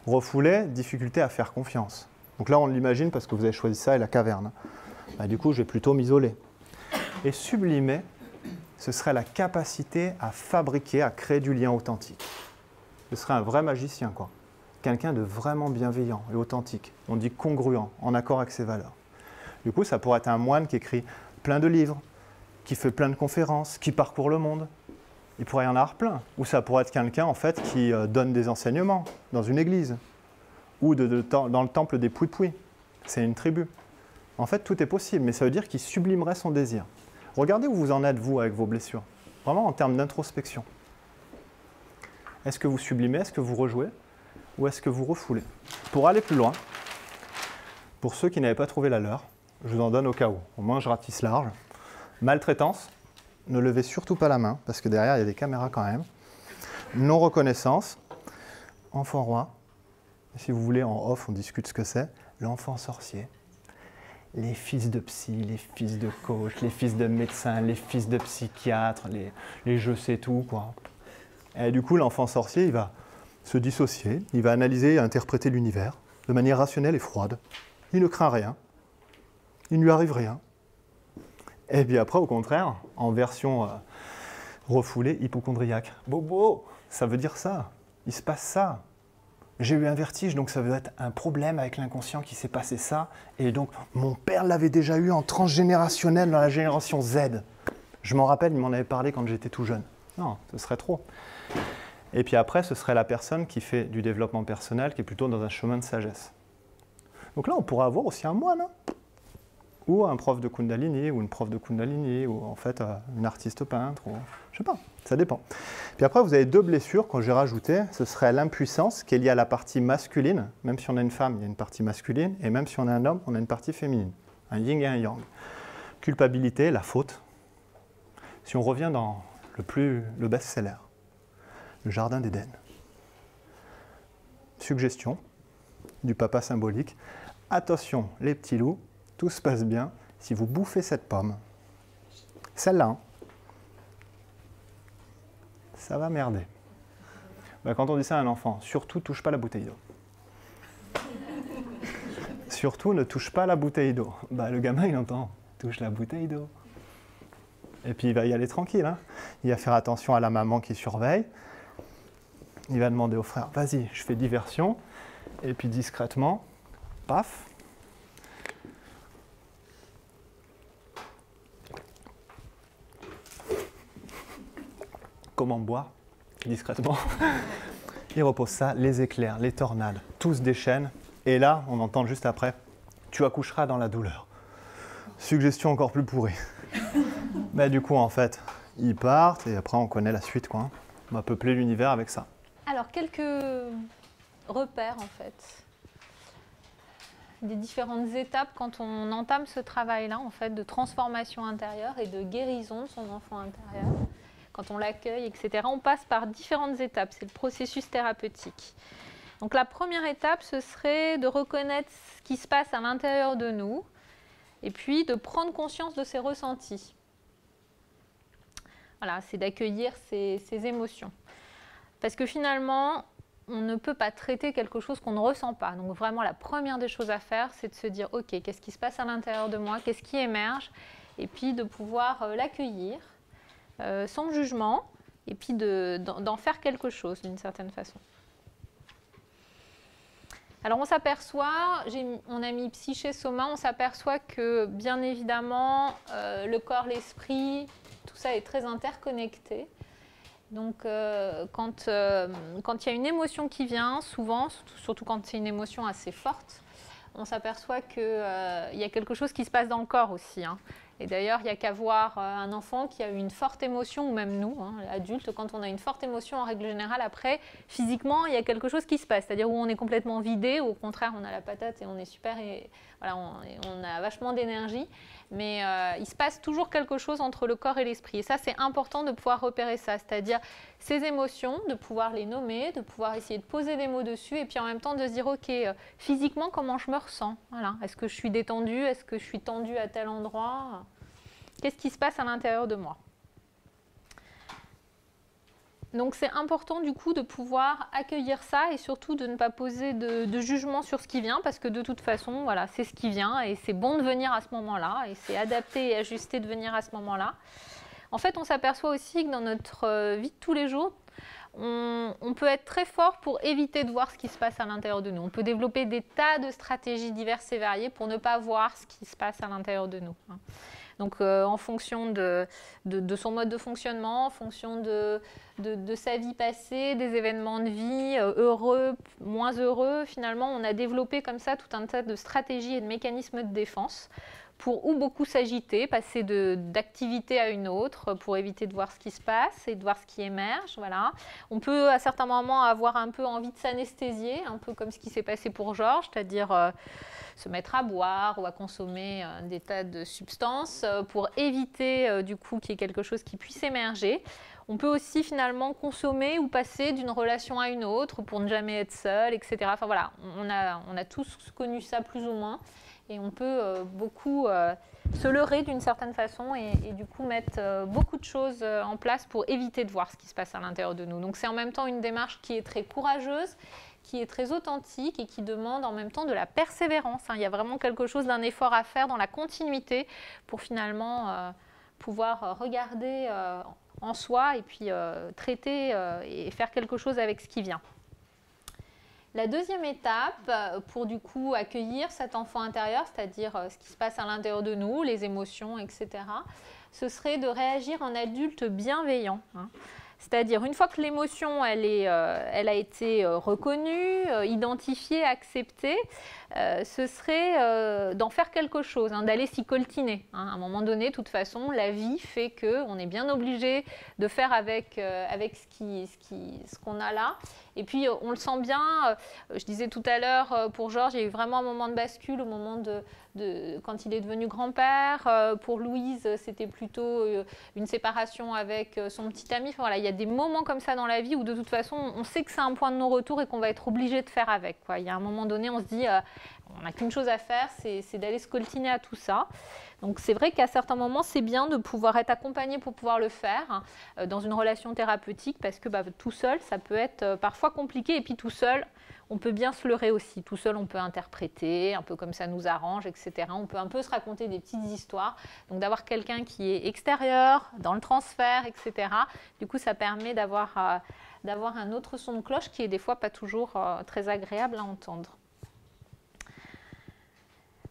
Refouler, difficulté à faire confiance. Donc là, on l'imagine parce que vous avez choisi ça et la caverne. Bah, du coup, je vais plutôt m'isoler. Et sublimer, ce serait la capacité à fabriquer, à créer du lien authentique. Ce serait un vrai magicien, quoi. Quelqu'un de vraiment bienveillant et authentique. On dit congruent, en accord avec ses valeurs. Du coup, ça pourrait être un moine qui écrit plein de livres, qui fait plein de conférences, qui parcourt le monde. Il pourrait y en avoir plein. Ou ça pourrait être quelqu'un, en fait, qui donne des enseignements dans une église. Ou dans le temple des Pouipouis. C'est une tribu. En fait, tout est possible, mais ça veut dire qu'il sublimerait son désir. Regardez où vous en êtes, vous, avec vos blessures. Vraiment en termes d'introspection. Est-ce que vous sublimez? Est-ce que vous rejouez? Ou est-ce que vous refoulez? Pour aller plus loin, pour ceux qui n'avaient pas trouvé la leur, je vous en donne au cas où. Au moins, je ratisse large. Maltraitance, ne levez surtout pas la main, parce que derrière, il y a des caméras quand même. Non-reconnaissance, enfant roi. Si vous voulez, en off, on discute ce que c'est. L'enfant sorcier. Les fils de psy, les fils de coach, les fils de médecins, les fils de psychiatres, les je sais tout, quoi. Et du coup, l'enfant sorcier, il va se dissocier, il va analyser et interpréter l'univers de manière rationnelle et froide. Il ne craint rien, il ne lui arrive rien. Et puis après, au contraire, en version refoulée, hypochondriaque. Bobo, ça veut dire ça, il se passe ça. J'ai eu un vertige, donc ça veut être un problème avec l'inconscient qui s'est passé ça. Et donc, mon père l'avait déjà eu en transgénérationnel dans la génération Z. Je m'en rappelle, il m'en avait parlé quand j'étais tout jeune. Non, ce serait trop. Et puis après, ce serait la personne qui fait du développement personnel, qui est plutôt dans un chemin de sagesse. Donc là, on pourrait avoir aussi un moine, hein, ou un prof de Kundalini, ou une prof de Kundalini, ou en fait une artiste peintre, ou je sais pas, ça dépend. Puis après, vous avez deux blessures que j'ai rajoutées. Ce serait l'impuissance, qui est liée à la partie masculine. Même si on a une femme, il y a une partie masculine, et même si on a un homme, on a une partie féminine. Un yin et un yang. Culpabilité, la faute. Si on revient dans le best-seller, le Jardin d'Éden. Suggestion du papa symbolique. Attention, les petits loups, tout se passe bien si vous bouffez cette pomme. Celle-là, hein, ça va merder. Ben, quand on dit ça à un enfant, surtout touche pas la bouteille d'eau. surtout, ne touche pas la bouteille d'eau. Bah, le gamin, il entend, touche la bouteille d'eau. Et puis, il va y aller tranquille. Hein. Il va faire attention à la maman qui surveille. Il va demander au frère, vas-y, je fais diversion. Et puis, discrètement, paf. Comment boire discrètement. Il repose ça, les éclairs, les tornades, tout se déchaîne. Et là, on entend juste après, tu accoucheras dans la douleur. Suggestion encore plus pourrie. Mais du coup, en fait, ils partent et après, on connaît la suite, quoi. On va peupler l'univers avec ça. Alors, quelques repères, en fait, des différentes étapes quand on entame ce travail-là, en fait, de transformation intérieure et de guérison de son enfant intérieur. Quand on l'accueille, etc., on passe par différentes étapes. C'est le processus thérapeutique. Donc la première étape, ce serait de reconnaître ce qui se passe à l'intérieur de nous et puis de prendre conscience de ses ressentis. Voilà, c'est d'accueillir ces émotions. Parce que finalement, on ne peut pas traiter quelque chose qu'on ne ressent pas. Donc vraiment, la première des choses à faire, c'est de se dire, OK, qu'est-ce qui se passe à l'intérieur de moi? Qu'est-ce qui émerge? Et puis de pouvoir l'accueillir. Sans jugement, et puis d'en faire quelque chose d'une certaine façon. Alors on s'aperçoit, on a mis psyché, soma, on s'aperçoit que bien évidemment le corps, l'esprit, tout ça est très interconnecté. Donc quand il y a une émotion qui vient, souvent, surtout quand c'est une émotion assez forte, on s'aperçoit qu'il y a quelque chose qui se passe dans le corps aussi, hein. Et d'ailleurs, il n'y a qu'à voir un enfant qui a eu une forte émotion, ou même nous, hein, adultes, quand on a une forte émotion, en règle générale, après, physiquement, il y a quelque chose qui se passe. C'est-à-dire où on est complètement vidé, ou au contraire, on a la patate et on est super, et voilà, on a vachement d'énergie. Mais il se passe toujours quelque chose entre le corps et l'esprit. Et ça, c'est important de pouvoir repérer ça. C'est-à-dire ces émotions, de pouvoir les nommer, de pouvoir essayer de poser des mots dessus, et puis en même temps de se dire, OK, physiquement, comment je me ressens? Voilà. Est-ce que je suis détendue? Est-ce que je suis tendue à tel endroit? Qu'est-ce qui se passe à l'intérieur de moi? Donc c'est important du coup de pouvoir accueillir ça et surtout de ne pas poser de jugement sur ce qui vient parce que de toute façon, voilà, c'est ce qui vient et c'est bon de venir à ce moment-là et c'est adapté et ajusté de venir à ce moment-là. En fait, on s'aperçoit aussi que dans notre vie de tous les jours, on peut être très fort pour éviter de voir ce qui se passe à l'intérieur de nous. On peut développer des tas de stratégies diverses et variées pour ne pas voir ce qui se passe à l'intérieur de nous. Donc en fonction de son mode de fonctionnement, en fonction de sa vie passée, des événements de vie, heureux, moins heureux, finalement on a développé comme ça tout un tas de stratégies et de mécanismes de défense pour ou beaucoup s'agiter, passer d'activité à une autre pour éviter de voir ce qui se passe et de voir ce qui émerge. Voilà. On peut à certains moments avoir un peu envie de s'anesthésier, un peu comme ce qui s'est passé pour Georges, c'est-à-dire se mettre à boire ou à consommer des tas de substances pour éviter du coup qu'il y ait quelque chose qui puisse émerger. On peut aussi finalement consommer ou passer d'une relation à une autre pour ne jamais être seul, etc. Enfin voilà, on a tous connu ça plus ou moins. Et on peut beaucoup se leurrer d'une certaine façon et du coup mettre beaucoup de choses en place pour éviter de voir ce qui se passe à l'intérieur de nous. Donc c'est en même temps une démarche qui est très courageuse, qui est très authentique et qui demande en même temps de la persévérance. Il y a vraiment quelque chose d'un effort à faire dans la continuité pour finalement pouvoir regarder en soi et puis traiter et faire quelque chose avec ce qui vient. La deuxième étape, pour du coup accueillir cet enfant intérieur, c'est-à-dire ce qui se passe à l'intérieur de nous, les émotions, etc., ce serait de réagir en adulte bienveillant. C'est-à-dire, une fois que l'émotion elle a été reconnue, identifiée, acceptée, ce serait d'en faire quelque chose, d'aller s'y coltiner. À un moment donné, de toute façon, la vie fait qu'on est bien obligé de faire avec ce qu'on a là. Et puis, on le sent bien. Je disais tout à l'heure, pour Georges, il y a eu vraiment un moment de bascule au moment quand il est devenu grand-père. Pour Louise, c'était plutôt une séparation avec son petit ami. Enfin, voilà, il y a des moments comme ça dans la vie où, de toute façon, on sait que c'est un point de non-retour et qu'on va être obligé de faire avec. Il y a un moment donné, on se dit, on n'a qu'une chose à faire, c'est d'aller se coltiner à tout ça. Donc c'est vrai qu'à certains moments, c'est bien de pouvoir être accompagné pour pouvoir le faire dans une relation thérapeutique, parce que tout seul, ça peut être parfois compliqué, et puis tout seul, on peut bien se leurrer aussi. Tout seul, on peut interpréter, un peu comme ça nous arrange, etc. On peut un peu se raconter des petites histoires. Donc d'avoir quelqu'un qui est extérieur, dans le transfert, etc. Du coup, ça permet d'avoir un autre son de cloche qui est des fois pas toujours très agréable à entendre.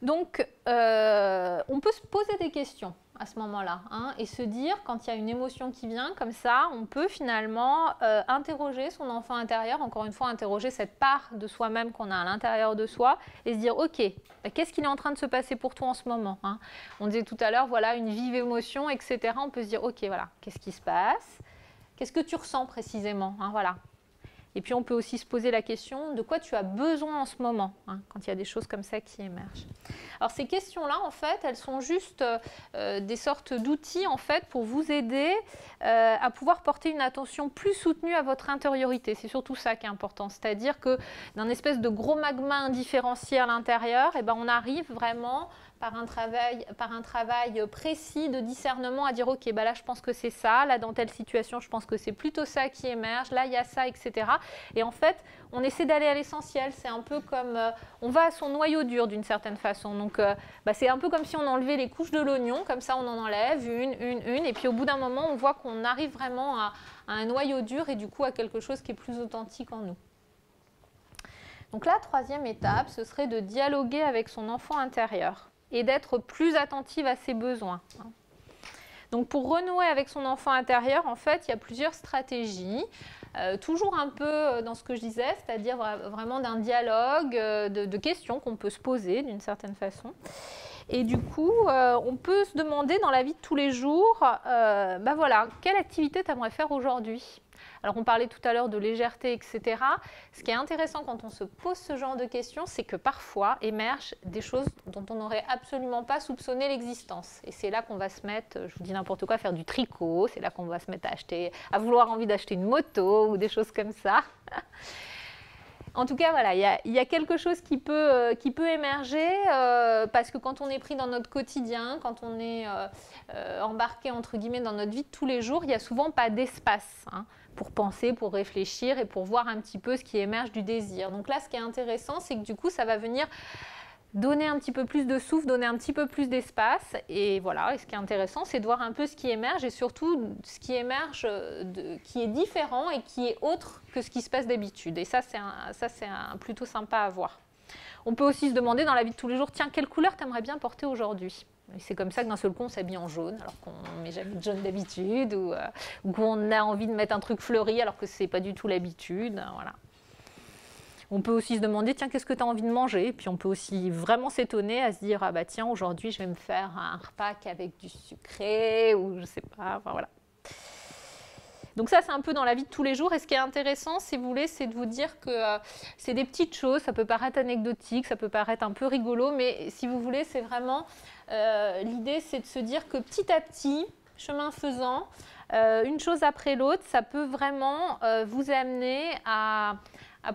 Donc, on peut se poser des questions à ce moment-là, et se dire, quand il y a une émotion qui vient comme ça, on peut finalement interroger son enfant intérieur, encore une fois, interroger cette part de soi-même qu'on a à l'intérieur de soi, et se dire, ok, qu'est-ce qu'il est en train de se passer pour toi en ce moment, On disait tout à l'heure, voilà, une vive émotion, etc. On peut se dire, ok, voilà, qu'est-ce qui se passe? Qu'est-ce que tu ressens précisément, voilà. Et puis on peut aussi se poser la question de quoi tu as besoin en ce moment, quand il y a des choses comme ça qui émergent. Alors ces questions-là, en fait, elles sont juste des sortes d'outils en fait, pour vous aider à pouvoir porter une attention plus soutenue à votre intériorité. C'est surtout ça qui est important, c'est-à-dire que d'un espèce de gros magma indifférencié à l'intérieur, on arrive vraiment par un travail précis de discernement à dire ok, là je pense que c'est ça, là dans telle situation je pense que c'est plutôt ça qui émerge, là il y a ça, etc. Et en fait, on essaie d'aller à l'essentiel, c'est un peu comme, on va à son noyau dur d'une certaine façon. Donc c'est un peu comme si on enlevait les couches de l'oignon, comme ça on en enlève une, et puis au bout d'un moment on voit qu'on arrive vraiment à un noyau dur et du coup à quelque chose qui est plus authentique en nous. Donc la troisième étape, ce serait de dialoguer avec son enfant intérieur et d'être plus attentive à ses besoins. Donc pour renouer avec son enfant intérieur, en fait, il y a plusieurs stratégies, toujours un peu dans ce que je disais, c'est-à-dire vraiment d'un dialogue, de questions qu'on peut se poser d'une certaine façon. Et du coup, on peut se demander dans la vie de tous les jours, voilà, quelle activité tu aimerais faire aujourd'hui ? Alors on parlait tout à l'heure de légèreté, etc. Ce qui est intéressant quand on se pose ce genre de questions, c'est que parfois émergent des choses dont on n'aurait absolument pas soupçonné l'existence. Et c'est là qu'on va se mettre, je vous dis n'importe quoi, à faire du tricot, c'est là qu'on va se mettre à vouloir envie d'acheter une moto ou des choses comme ça. En tout cas, voilà, il y a quelque chose qui peut émerger parce que quand on est pris dans notre quotidien, quand on est embarqué entre guillemets dans notre vie de tous les jours, il n'y a souvent pas d'espace pour penser, pour réfléchir et pour voir un petit peu ce qui émerge du désir. Donc là, ce qui est intéressant, c'est que du coup, ça va venir donner un petit peu plus de souffle, donner un petit peu plus d'espace. Et voilà, et ce qui est intéressant, c'est de voir un peu ce qui émerge et surtout ce qui émerge qui est différent et qui est autre que ce qui se passe d'habitude. Et ça, c'est plutôt sympa à voir. On peut aussi se demander dans la vie de tous les jours, tiens, quelle couleur t'aimerais bien porter aujourd'hui ? Et c'est comme ça que d'un seul coup, on s'habille en jaune, alors qu'on ne met jamais de jaune d'habitude, ou qu'on a envie de mettre un truc fleuri, alors que ce n'est pas du tout l'habitude. Voilà. On peut aussi se demander, tiens, qu'est-ce que tu as envie de manger ? Et puis on peut aussi vraiment s'étonner à se dire, ah bah tiens, aujourd'hui, je vais me faire un repas avec du sucré, ou je ne sais pas, enfin voilà. Donc ça, c'est un peu dans la vie de tous les jours. Et ce qui est intéressant, si vous voulez, c'est de vous dire que c'est des petites choses. Ça peut paraître anecdotique, ça peut paraître un peu rigolo, mais si vous voulez, c'est vraiment... l'idée, c'est de se dire que petit à petit, chemin faisant, une chose après l'autre, ça peut vraiment vous amener à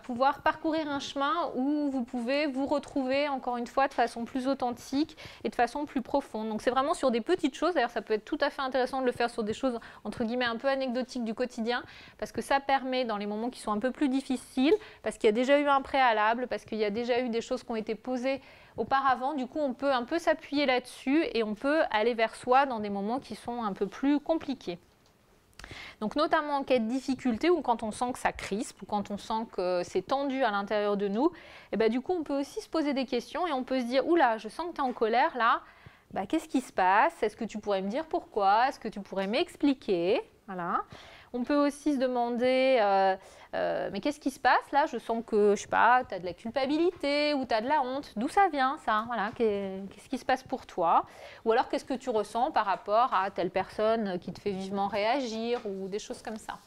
pouvoir parcourir un chemin où vous pouvez vous retrouver, encore une fois, de façon plus authentique et de façon plus profonde. Donc c'est vraiment sur des petites choses, d'ailleurs ça peut être tout à fait intéressant de le faire sur des choses, entre guillemets, un peu anecdotiques du quotidien, parce que ça permet, dans les moments qui sont un peu plus difficiles, parce qu'il y a déjà eu un préalable, parce qu'il y a déjà eu des choses qui ont été posées auparavant, du coup on peut un peu s'appuyer là-dessus et on peut aller vers soi dans des moments qui sont un peu plus compliqués. Donc notamment en cas de difficulté ou quand on sent que ça crispe ou quand on sent que c'est tendu à l'intérieur de nous, et ben du coup on peut aussi se poser des questions et on peut se dire « Oula, je sens que tu es en colère là, qu'est-ce qui se passe ? Est-ce que tu pourrais me dire pourquoi ? Est-ce que tu pourrais m'expliquer ?» Voilà. On peut aussi se demander mais qu'est-ce qui se passe là ? Je sens que, je sais pas, tu as de la culpabilité ou tu as de la honte. D'où ça vient ça ? Voilà, qu'est-ce qui se passe pour toi ? Ou alors qu'est-ce que tu ressens par rapport à telle personne qui te fait vivement réagir ou des choses comme ça.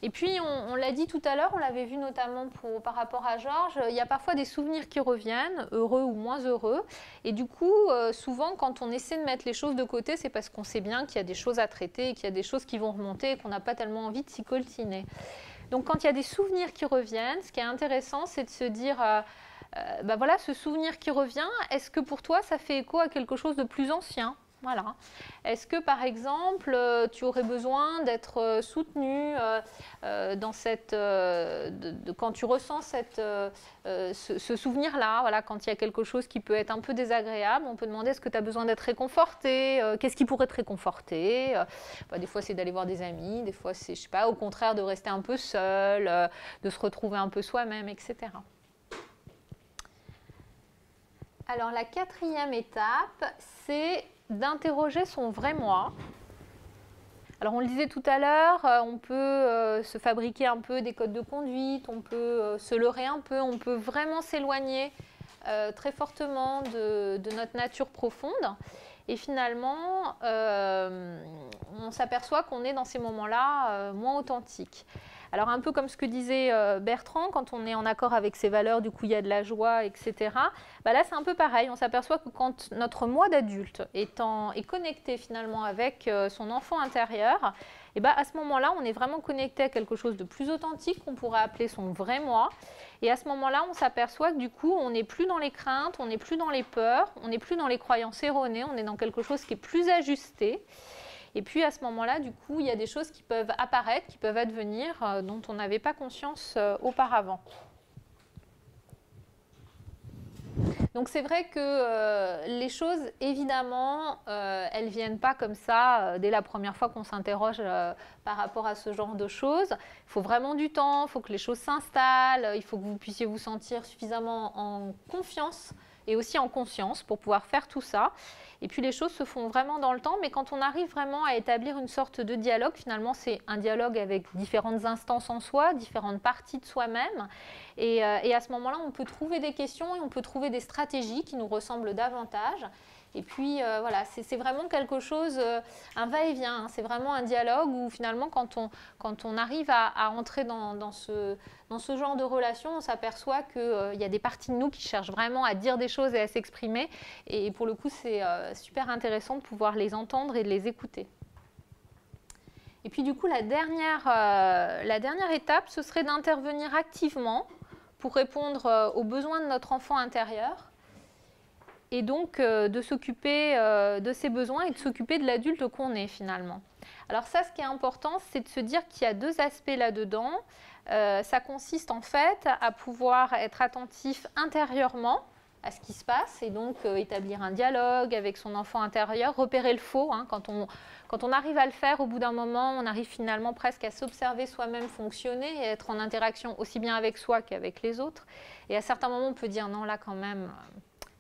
Et puis, on l'a dit tout à l'heure, on l'avait vu notamment par rapport à Georges, il y a parfois des souvenirs qui reviennent, heureux ou moins heureux. Et du coup, souvent, quand on essaie de mettre les choses de côté, c'est parce qu'on sait bien qu'il y a des choses à traiter, qu'il y a des choses qui vont remonter et qu'on n'a pas tellement envie de s'y coltiner. Donc, quand il y a des souvenirs qui reviennent, ce qui est intéressant, c'est de se dire... voilà, ce souvenir qui revient, est-ce que pour toi, ça fait écho à quelque chose de plus ancien? Voilà. Est-ce que, par exemple, tu aurais besoin d'être soutenu dans cette, quand tu ressens ce souvenir-là, voilà, quand il y a quelque chose qui peut être un peu désagréable, on peut demander est-ce que tu as besoin d'être réconforté, qu'est-ce qui pourrait te réconforter, des fois, c'est d'aller voir des amis, des fois, c'est, je sais pas, au contraire, de rester un peu seul, de se retrouver un peu soi-même, etc. Alors, la 4e étape, c'est d'interroger son vrai moi. Alors on le disait tout à l'heure, on peut se fabriquer un peu des codes de conduite, on peut se leurrer un peu, on peut vraiment s'éloigner très fortement de notre nature profonde. Et finalement, on s'aperçoit qu'on est dans ces moments-là moins authentiques. Alors un peu comme ce que disait Bertrand, quand on est en accord avec ses valeurs, du coup il y a de la joie, etc. Là c'est un peu pareil, on s'aperçoit que quand notre moi d'adulte est connecté finalement avec son enfant intérieur, et à ce moment-là on est vraiment connecté à quelque chose de plus authentique qu'on pourrait appeler son vrai moi. Et à ce moment-là on s'aperçoit que du coup on n'est plus dans les craintes, on n'est plus dans les peurs, on n'est plus dans les croyances erronées, on est dans quelque chose qui est plus ajusté. Et puis à ce moment-là, du coup, il y a des choses qui peuvent apparaître, qui peuvent advenir, dont on n'avait pas conscience auparavant. Donc c'est vrai que les choses, évidemment, elles ne viennent pas comme ça dès la première fois qu'on s'interroge par rapport à ce genre de choses. Il faut vraiment du temps, il faut que les choses s'installent, il faut que vous puissiez vous sentir suffisamment en confiance et aussi en conscience pour pouvoir faire tout ça. Et puis les choses se font vraiment dans le temps, mais quand on arrive vraiment à établir une sorte de dialogue, finalement c'est un dialogue avec différentes instances en soi, différentes parties de soi-même. Et à ce moment-là, on peut trouver des questions et on peut trouver des stratégies qui nous ressemblent davantage. Et puis voilà, c'est vraiment quelque chose, un va-et-vient, hein. C'est vraiment un dialogue où finalement quand on arrive à entrer dans ce genre de relation, on s'aperçoit qu'il y a des parties de nous qui cherchent vraiment à dire des choses et à s'exprimer. Et pour le coup, c'est super intéressant de pouvoir les entendre et de les écouter. Et puis du coup, la dernière étape, ce serait d'intervenir activement pour répondre aux besoins de notre enfant intérieur. Et donc de s'occuper de ses besoins et de s'occuper de l'adulte qu'on est finalement. Alors ça, ce qui est important, c'est de se dire qu'il y a deux aspects là-dedans. Ça consiste en fait à pouvoir être attentif intérieurement à ce qui se passe et donc établir un dialogue avec son enfant intérieur, repérer le faux. Hein, quand on arrive à le faire, au bout d'un moment, on arrive finalement presque à s'observer soi-même fonctionner et être en interaction aussi bien avec soi qu'avec les autres. Et à certains moments, on peut dire non, là quand même...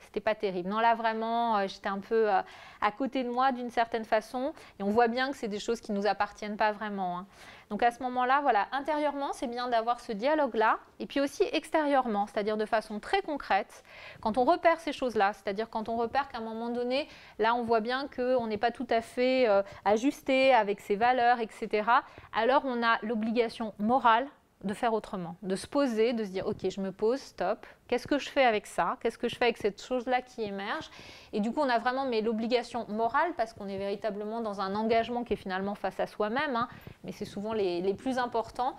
c'était pas terrible. Non, là vraiment, j'étais un peu à côté de moi d'une certaine façon et on voit bien que c'est des choses qui ne nous appartiennent pas vraiment. Hein. Donc à ce moment-là, voilà, intérieurement, c'est bien d'avoir ce dialogue-là et puis aussi extérieurement, c'est-à-dire de façon très concrète, quand on repère ces choses-là, c'est-à-dire quand on repère qu'à un moment donné, là on voit bien qu'on n'est pas tout à fait ajusté avec ses valeurs, etc., alors on a l'obligation morale de faire autrement, de se poser, de se dire ok, je me pose, stop, qu'est-ce que je fais avec ça, qu'est-ce que je fais avec cette chose-là qui émerge, et du coup on a vraiment l'obligation morale parce qu'on est véritablement dans un engagement qui est finalement face à soi-même, hein, mais c'est souvent les plus importants.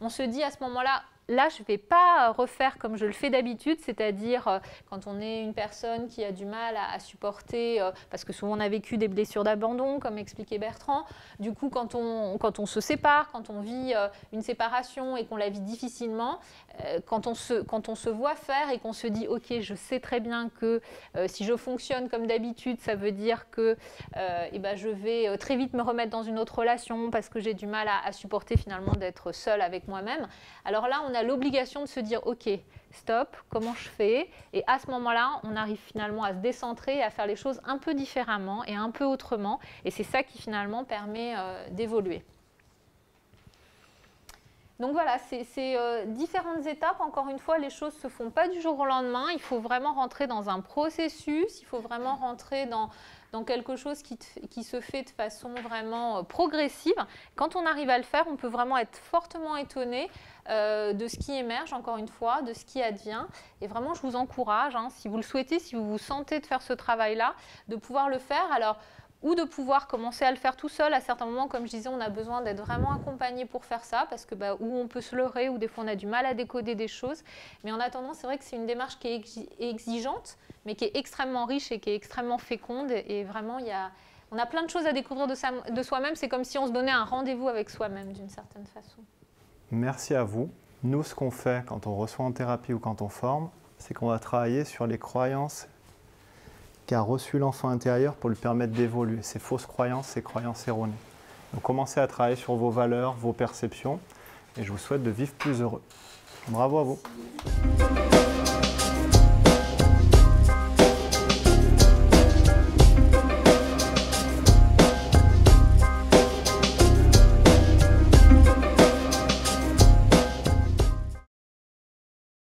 On se dit à ce moment-là, là je ne vais pas refaire comme je le fais d'habitude, c'est-à-dire quand on est une personne qui a du mal à supporter, parce que souvent on a vécu des blessures d'abandon, comme expliquait Bertrand, du coup quand on se sépare, quand on vit une séparation et qu'on la vit difficilement, quand on se voit faire et qu'on se dit ok, je sais très bien que si je fonctionne comme d'habitude, ça veut dire que je vais très vite me remettre dans une autre relation parce que j'ai du mal à supporter finalement d'être seule avec moi-même. Alors là, on a l'obligation de se dire ok, stop, comment je fais? Et à ce moment-là, on arrive finalement à se décentrer et à faire les choses un peu différemment et un peu autrement. Et c'est ça qui finalement permet d'évoluer. Donc voilà, c'est différentes étapes. Encore une fois, les choses ne se font pas du jour au lendemain. Il faut vraiment rentrer dans un processus, il faut vraiment rentrer dans quelque chose qui se fait de façon vraiment progressive. Quand on arrive à le faire, on peut vraiment être fortement étonné de ce qui émerge, encore une fois, de ce qui advient. Et vraiment, je vous encourage, hein, si vous le souhaitez, si vous vous sentez de faire ce travail-là, de pouvoir le faire. Alors, ou de pouvoir commencer à le faire tout seul. À certains moments, comme je disais, on a besoin d'être vraiment accompagné pour faire ça, parce que où on peut se leurrer, ou des fois on a du mal à décoder des choses. Mais en attendant, c'est vrai que c'est une démarche qui est exigeante, mais qui est extrêmement riche et qui est extrêmement féconde. Et vraiment, on a plein de choses à découvrir de soi-même. C'est comme si on se donnait un rendez-vous avec soi-même, d'une certaine façon. Merci à vous. Nous, ce qu'on fait quand on reçoit en thérapie ou quand on forme, c'est qu'on va travailler sur les croyances qu'a reçues l'enfant intérieur pour lui permettre d'évoluer. Ces fausses croyances, ces croyances erronées. Donc commencez à travailler sur vos valeurs, vos perceptions, et je vous souhaite de vivre plus heureux. Bravo à vous.